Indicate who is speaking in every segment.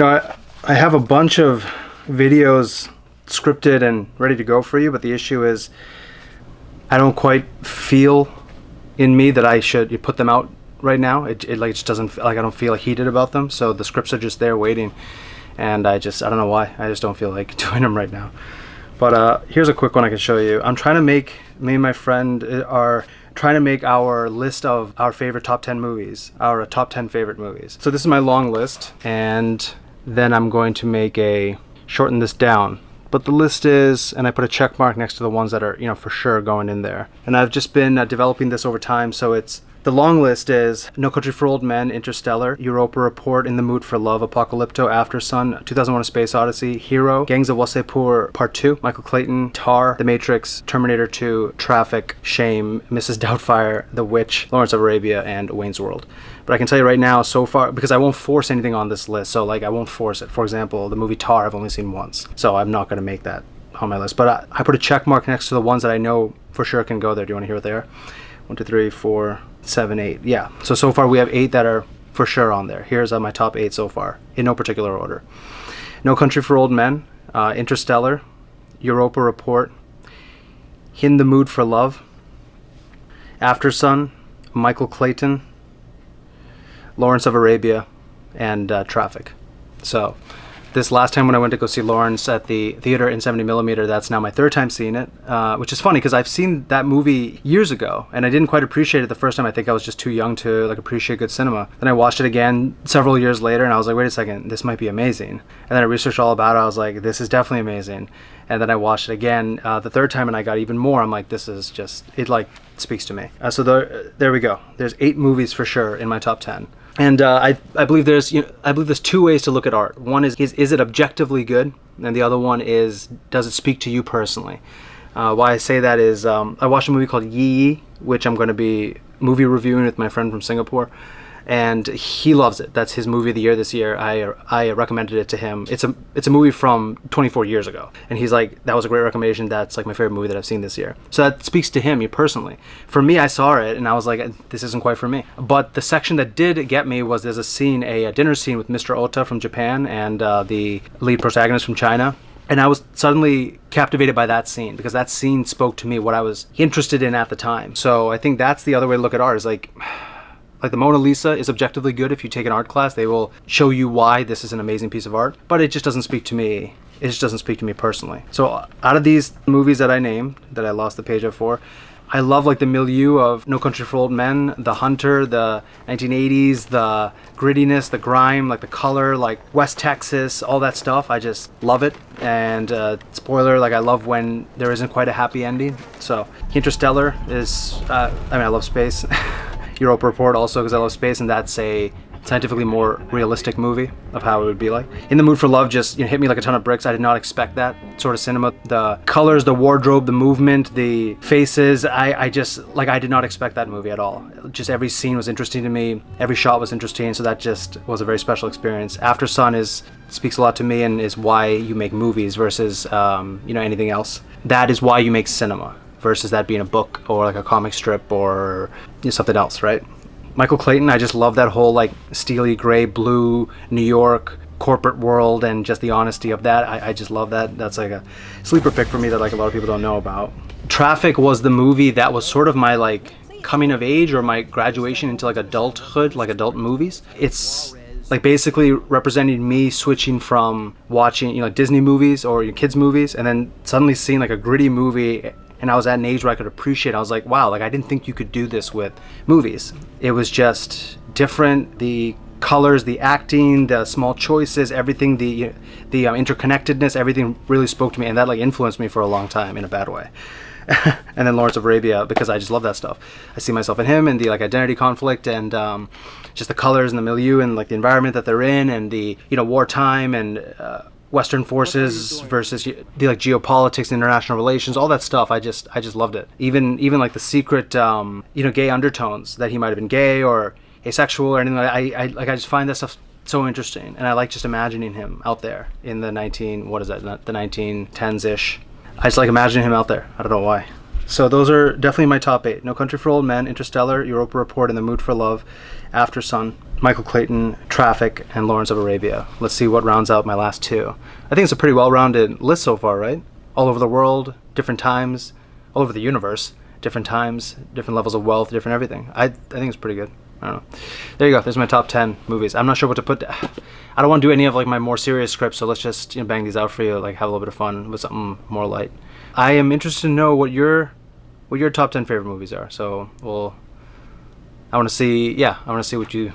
Speaker 1: I have a bunch of videos scripted and ready to go for you, but the issue is I don't quite feel in me that I should put them out right now. It like just doesn't, like, I don't feel heated about them, so the scripts are just there waiting, and I don't know why, I just don't feel like doing them right now. But here's a quick one I can show you. I'm trying to make, me and my friend are trying to make our list of our favorite top 10 movies, our top 10 favorite movies. So this is my long list, and then I'm going to shorten this down. But the list is, and I put a check mark next to the ones that are, for sure going in there. And I've just been developing this over time, so the long list is No Country for Old Men, Interstellar, Europa Report, In the Mood for Love, Apocalypto, Aftersun, 2001: A Space Odyssey, Hero, Gangs of Wasseypur Part 2, Michael Clayton, Tar, The Matrix, Terminator 2, Traffic, Shame, Mrs. Doubtfire, The Witch, Lawrence of Arabia, and Wayne's World. But I can tell you right now, so far, because I won't force anything on this list, so I won't force it. For example, the movie Tar I've only seen once, so I'm not going to make that on my list. But I put a check mark next to the ones that I know for sure can go there. Do you want to hear what they are? 1, 2, 3, 4, 7, 8. Yeah. So far we have 8 that are for sure on there. Here's my top 8 so far, in no particular order. No Country for Old Men, Interstellar, Europa Report, In the Mood for Love, Aftersun, Michael Clayton, Lawrence of Arabia, and Traffic. So this last time when I went to go see Lawrence at the theater in 70mm, that's now my 3rd time seeing it, which is funny because I've seen that movie years ago and I didn't quite appreciate it the first time. I think I was just too young to appreciate good cinema. Then I watched it again several years later and I was like, wait a second, this might be amazing. And then I researched all about it. I was like, this is definitely amazing. And then I watched it again the 3rd time and I got even more. I'm like, this is just, it speaks to me. So there we go. There's 8 movies for sure in my top 10. And I believe there's 2 ways to look at art. One is it objectively good, and the other one is, does it speak to you personally? Why I say that is I watched a movie called Yi Yi, which I'm going to be movie reviewing with my friend from Singapore, and he loves it. That's his movie of the year this year. I recommended it to him. It's a movie from 24 years ago, and he's like, that was a great recommendation. That's my favorite movie that I've seen this year. So that speaks to him personally. For me, I saw it and I was like, this isn't quite for me. But the section that did get me was there's a dinner scene with Mr. Ota from Japan and the lead protagonist from China. And I was suddenly captivated by that scene because that scene spoke to me what I was interested in at the time. So I think that's the other way to look at art, is like the Mona Lisa is objectively good. If you take an art class, they will show you why this is an amazing piece of art, but it just doesn't speak to me. It just doesn't speak to me personally. So out of these movies that I named, that I lost the page up for, I love the milieu of No Country for Old Men, The Hunter, the 1980s, the grittiness, the grime, the color, West Texas, all that stuff. I just love it. And spoiler, I love when there isn't quite a happy ending. So Interstellar is, I love space. Europa Report also because I love space, and that's a scientifically more realistic movie of how it would be like. In the Mood for Love just hit me like a ton of bricks. I did not expect that sort of cinema. The colors, the wardrobe, the movement, the faces, I did not expect that movie at all. Just every scene was interesting to me. Every shot was interesting, so that just was a very special experience. Aftersun speaks a lot to me and is why you make movies versus anything else. That is why you make cinema versus that being a book or a comic strip or something else, right? Michael Clayton, I just love that whole steely gray blue New York corporate world and just the honesty of that. I just love that. That's a sleeper pick for me that a lot of people don't know about. Traffic was the movie that was sort of my coming of age or my graduation into adulthood, adult movies. It's basically representing me switching from watching Disney movies or kids movies and then suddenly seeing a gritty movie. And I was at an age where I could appreciate. I was like, wow, I didn't think you could do this with movies. It was just different. The colors, the acting, the small choices, everything, the interconnectedness, everything really spoke to me, and that influenced me for a long time in a bad way. And then Lawrence of Arabia, because I just love that stuff. I see myself in him and the identity conflict and just the colors and the milieu and the environment that they're in and the wartime and Western forces versus the geopolitics, international relations, all that stuff. I just loved it. Even the secret gay undertones that he might have been gay or asexual or anything. I just find that stuff so interesting, and I like just imagining him out there in the 1910s ish. I just like imagining him out there. I don't know why. So those are definitely my top 8. No Country for Old Men, Interstellar, Europa Report, In the Mood for Love, After Sun, Michael Clayton, Traffic, and Lawrence of Arabia. Let's see what rounds out my last 2. I think it's a pretty well-rounded list so far, right? All over the world, different times, all over the universe, different times, different levels of wealth, different everything. I think it's pretty good. I don't know. There you go. There's my top 10 movies. I'm not sure what to put. I don't want to do any of like my more serious scripts, so let's just bang these out for you. Like have a little bit of fun with something more light. I am interested to know what your top 10 favorite movies are. So I want to see. Yeah, I want to see what you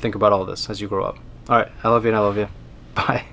Speaker 1: think about all this as you grow up. All right. I love you and I love you. Bye.